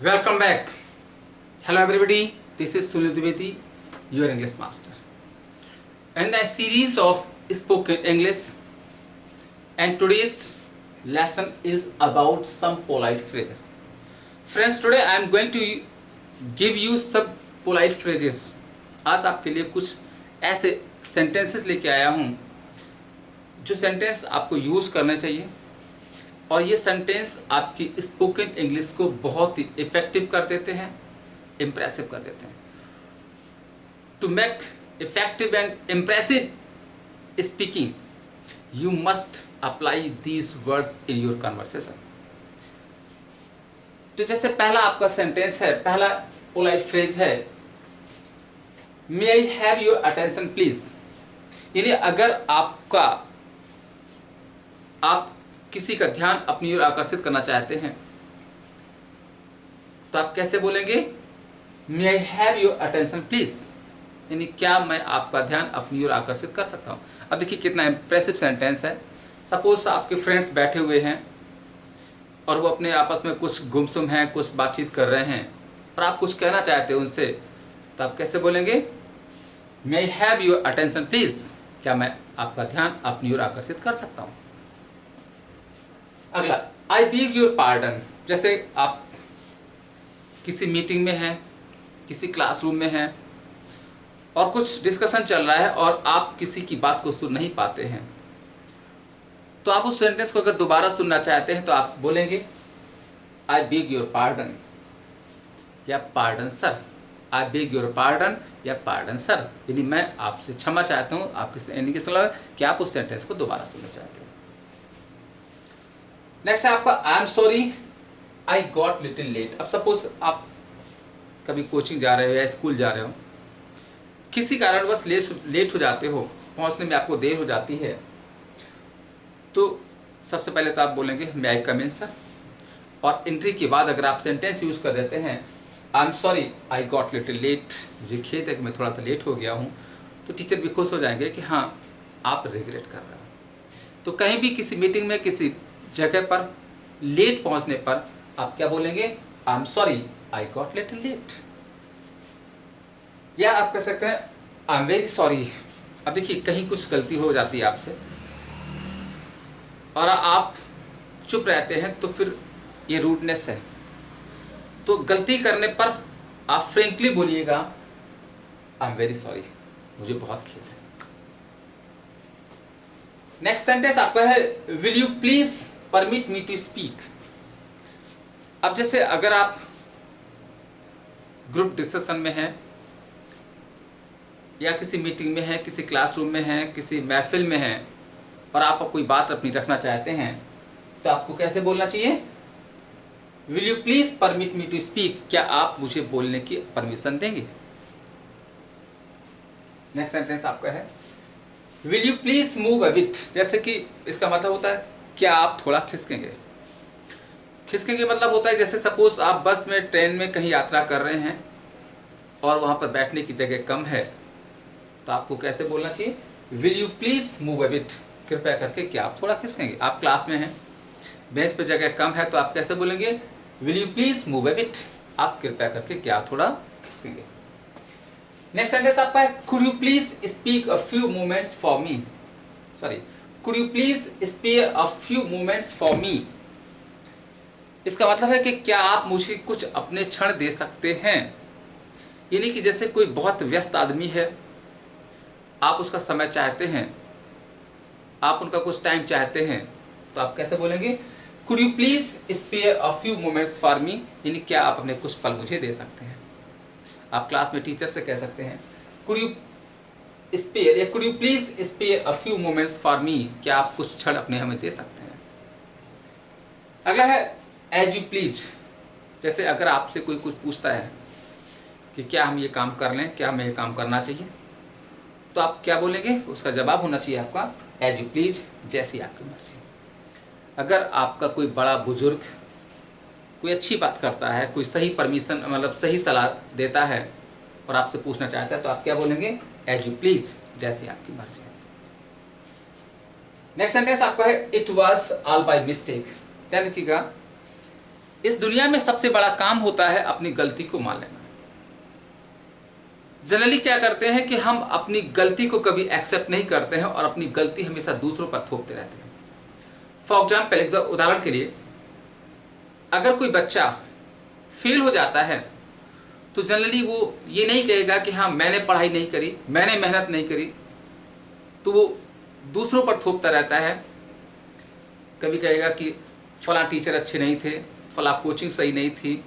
Welcome back. Hello everybody. This is Sunil Dwivedi, your English master. And a series of spoken English. And today's lesson is about some polite phrases. Friends, today I am going to give you some polite phrases. आज आपके लिए कुछ ऐसे sentences लेके आया हूँ जो sentence आपको यूज़ करना चाहिए और ये सेंटेंस आपकी स्पोकन इंग्लिश को बहुत ही इफ़ेक्टिव कर देते हैं, इम्प्रेसिव कर देते हैं। To make effective and impressive speaking you must apply these words in your conversation. तो जैसे पहला आपका सेंटेंस है, पहला पोलाइट फ्रेज है, may I have your attention please. यानी अगर आप किसी का ध्यान अपनी ओर आकर्षित करना चाहते हैं तो आप कैसे बोलेंगे? May I have your attention please. यानी क्या मैं आपका ध्यान अपनी ओर आकर्षित कर सकता हूँ। अब देखिए कितना इम्प्रेसिव सेंटेंस है। सपोज आपके फ्रेंड्स बैठे हुए हैं और वो अपने आपस में कुछ गुमसुम हैं, कुछ बातचीत कर रहे हैं और आप कुछ कहना चाहते हैं उनसे, तो आप कैसे बोलेंगे? May I have your attention please. क्या मैं आपका ध्यान अपनी ओर आकर्षित कर सकता हूँ। अगला, आई बेग योर पार्डन। जैसे आप किसी मीटिंग में हैं, किसी क्लासरूम में हैं और कुछ डिस्कशन चल रहा है और आप किसी की बात को सुन नहीं पाते हैं, तो आप उस सेंटेंस को अगर दोबारा सुनना चाहते हैं तो आप बोलेंगे आई बेग योर पार्डन या pardon sir. I beg your pardon या पार्डन सर। यानी मैं आपसे क्षमा चाहता हूँ। आपके यानी कि मतलब कि आप उस सेंटेंस को दोबारा सुनना चाहते हैं। नेक्स्ट है आपका I am sorry I got little late. अब सपोज आप कभी कोचिंग जा रहे हो या स्कूल जा रहे हो, किसी कारणवश लेट हो जाते हो, पहुंचने में आपको देर हो जाती है, तो सबसे पहले तो आप बोलेंगे मे आई कम इन सर। और एंट्री के बाद अगर आप सेंटेंस यूज़ कर देते हैं I am sorry I got little late, मुझे खेद है कि मैं थोड़ा सा लेट हो गया हूँ, तो टीचर भी खुश हो जाएंगे कि हाँ आप रिग्रेट कर रहे हो। तो कहीं भी किसी मीटिंग में किसी जगह पर लेट पहुंचने पर आप क्या बोलेंगे? I am sorry I got little late. या आप कह सकते हैं आई एम वेरी सॉरी। अब देखिए कहीं कुछ गलती हो जाती है आपसे और आप चुप रहते हैं तो फिर ये रूडनेस है। तो गलती करने पर आप फ्रेंकली बोलिएगा आई एम वेरी सॉरी, मुझे बहुत खेद है। नेक्स्ट सेंटेंस आपका है will you please permit me to speak. अब जैसे अगर आप ग्रुप डिस्कशन में हैं या किसी मीटिंग में हैं, किसी क्लासरूम में हैं, किसी महफिल में हैं और आप कोई बात अपनी रखना चाहते हैं, तो आपको कैसे बोलना चाहिए? Will you please permit me to speak. क्या आप मुझे बोलने की परमिशन देंगे? नेक्स्ट सेंटेंस आपका है will you please move a bit. जैसे कि इसका मतलब होता है क्या आप थोड़ा खिसकेंगे। खिसकेंगे मतलब होता है जैसे सपोज आप बस में, ट्रेन में कहीं यात्रा कर रहे हैं और वहाँ पर बैठने की जगह कम है, तो आपको कैसे बोलना चाहिए? Will you please move a bit. कृपया करके क्या आप थोड़ा खिसकेंगे। आप क्लास में हैं, बेंच पर जगह कम है, तो आप कैसे बोलेंगे? Will you please move a bit. आप कृपया करके क्या थोड़ा खिसकेंगे। नेक्स्ट सेंटेंस आपका है could you please speak a few moments for me. Sorry, could you please spare a few moments for me. इसका मतलब है कि क्या आप मुझे कुछ अपने क्षण दे सकते हैं। यानी कि जैसे कोई बहुत व्यस्त आदमी है, आप उसका समय चाहते हैं, आप उनका कुछ टाइम चाहते हैं, तो आप कैसे बोलेंगे? Could you please spare a few moments for me. यानी क्या आप अपने कुछ पल मुझे दे सकते हैं। आप क्लास में टीचर से कह सकते हैं कुड यू स्पेयर या could you please spare a few moments for me. क्या आप कुछ क्षण अपने हमें दे सकते हैं। अगला है एज यू प्लीज। जैसे अगर आपसे कोई कुछ पूछता है कि क्या हम ये काम कर लें, क्या हमें ये काम करना चाहिए, तो आप क्या बोलेंगे? उसका जवाब होना चाहिए आपका एज यू प्लीज, जैसी आपकी मर्जी। अगर आपका कोई बड़ा बुजुर्ग कोई अच्छी बात करता है, कोई सही परमिशन मतलब सही सलाह देता है और आपसे पूछना चाहता है, तो आप क्या बोलेंगे? एज यू प्लीज, जैसी आपकी मर्जी। नेक्स्ट सेंटेंस आपका है it was all by mistake. ध्यान रखिएगा इस दुनिया में सबसे बड़ा काम होता है अपनी गलती को मान लेना। जनरली क्या करते हैं कि हम अपनी गलती को कभी एक्सेप्ट नहीं करते हैं और अपनी गलती हमेशा दूसरों पर थोपते रहते हैं। फॉर एग्जाम्पल, एक उदाहरण के लिए, अगर कोई बच्चा फेल हो जाता है तो जनरली वो ये नहीं कहेगा कि हाँ मैंने पढ़ाई नहीं करी, मैंने मेहनत नहीं करी, तो वो दूसरों पर थोपता रहता है। कभी कहेगा कि फला टीचर अच्छे नहीं थे, फला कोचिंग सही नहीं थी,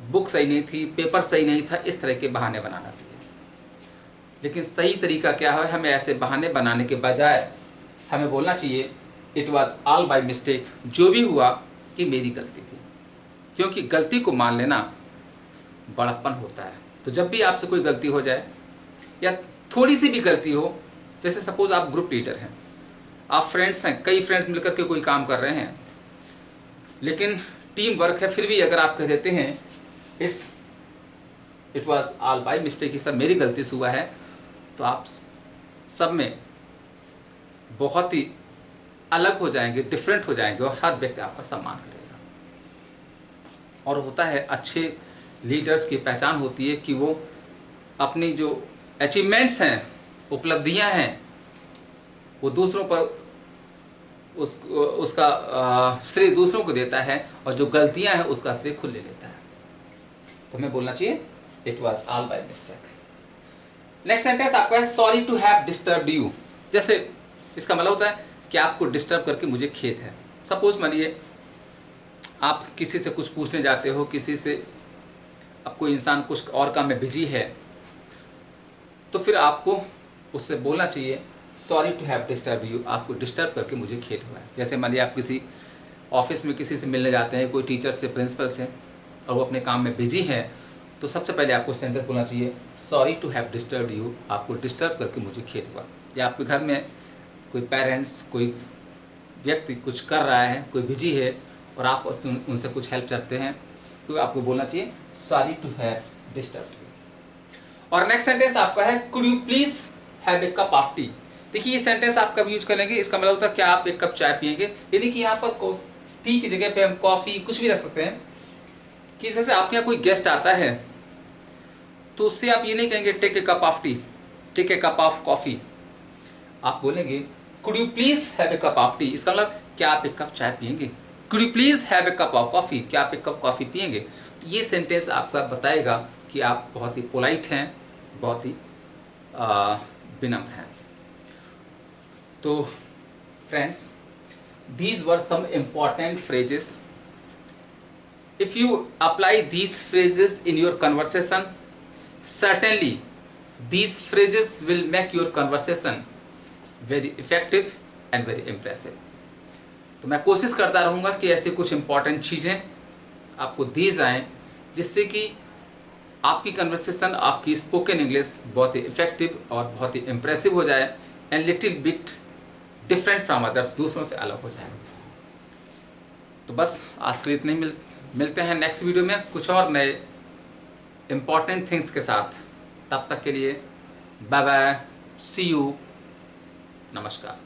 बुक सही नहीं थी, पेपर सही नहीं था, इस तरह के बहाने बनाना चाहिए। लेकिन सही तरीका क्या है, हमें ऐसे बहाने बनाने के बजाय हमें बोलना चाहिए it was all by mistake, जो भी हुआ ये मेरी गलती थी। क्योंकि गलती को मान लेना बड़प्पन होता है। तो जब भी आपसे कोई गलती हो जाए या थोड़ी सी भी गलती हो, जैसे सपोज आप ग्रुप लीडर हैं, आप फ्रेंड्स हैं, कई फ्रेंड्स मिलकर के कोई काम कर रहे हैं, लेकिन टीम वर्क है, फिर भी अगर आप कह देते हैं it was all by mistake, ये सब मेरी गलती से हुआ है, तो आप सब में बहुत ही अलग हो जाएंगे, डिफरेंट हो जाएंगे और हर व्यक्ति आपका सम्मान करेगा। और होता है अच्छे लीडर्स की पहचान होती है कि वो अपनी जो अचीवमेंट्स हैं, उपलब्धियां हैं, वो दूसरों पर उसका श्रेय दूसरों को देता है और जो गलतियां हैं उसका श्रेय खुद ले लेता है। तो हमें बोलना चाहिए it was all by mistake. Next sentence आपका है sorry to have disturbed you. जैसे इसका मतलब होता है कि आपको डिस्टर्ब करके मुझे खेद है। सपोज मानिए आप किसी से कुछ पूछने जाते हो, किसी से अब कोई इंसान कुछ और काम में बिजी है, तो फिर आपको उससे बोलना चाहिए sorry to have disturb you, आपको डिस्टर्ब करके मुझे खेद हुआ है। जैसे मानिए आप किसी ऑफिस में किसी से मिलने जाते हैं, कोई टीचर से, प्रिंसिपल से, और वो अपने काम में बिजी है, तो सबसे पहले आपको सेंटेंस बोलना चाहिए sorry to have disturb you, आपको डिस्टर्ब करके मुझे खेद हुआ। या आपके घर में कोई पेरेंट्स, कोई व्यक्ति कुछ कर रहा है, कोई बिजी है और आप उनसे कुछ हेल्प चाहते हैं, तो आपको बोलना चाहिए sorry to have disturb you. और नेक्स्ट सेंटेंस आपका है could you please have a cup of tea. देखिए ये सेंटेंस आप कब यूज करेंगे, इसका मतलब होता है क्या आप एक कप चाय पियेंगे। यानी कि यहाँ पर टी की जगह पे हम कॉफ़ी कुछ भी रख सकते हैं। कि जैसे आपके यहाँ कोई गेस्ट आता है तो उससे आप ये नहीं कहेंगे take a cup of tea, take a cup of coffee, आप बोलेंगे could you please have a cup of tea. इसका मतलब क्या आप एक कप चाय पियेंगे, could you please have a cup of coffee, क्या आप एक कप कॉफ़ी पियेंगे। तो ये सेंटेंस आपका बताएगा कि आप बहुत ही पोलाइट हैं, बहुत ही विनम्र हैं। तो friends, these were some important phrases. If you apply these phrases in your conversation, certainly these phrases will make your conversation very effective and very impressive. तो मैं कोशिश करता रहूँगा कि ऐसे कुछ important चीज़ें आपको दी जाएं जिससे कि आपकी कन्वर्सेशन, आपकी स्पोकन इंग्लिश बहुत ही इफेक्टिव और बहुत ही इम्प्रेसिव हो जाए and little bit different from others, दूसरों से अलग हो जाए। तो बस आज के लिए इतने ही, मिलते हैं नेक्स्ट वीडियो में कुछ और नए इम्पॉर्टेंट थिंग्स के साथ। तब तक के लिए बाय बाय, सी यू, नमस्कार।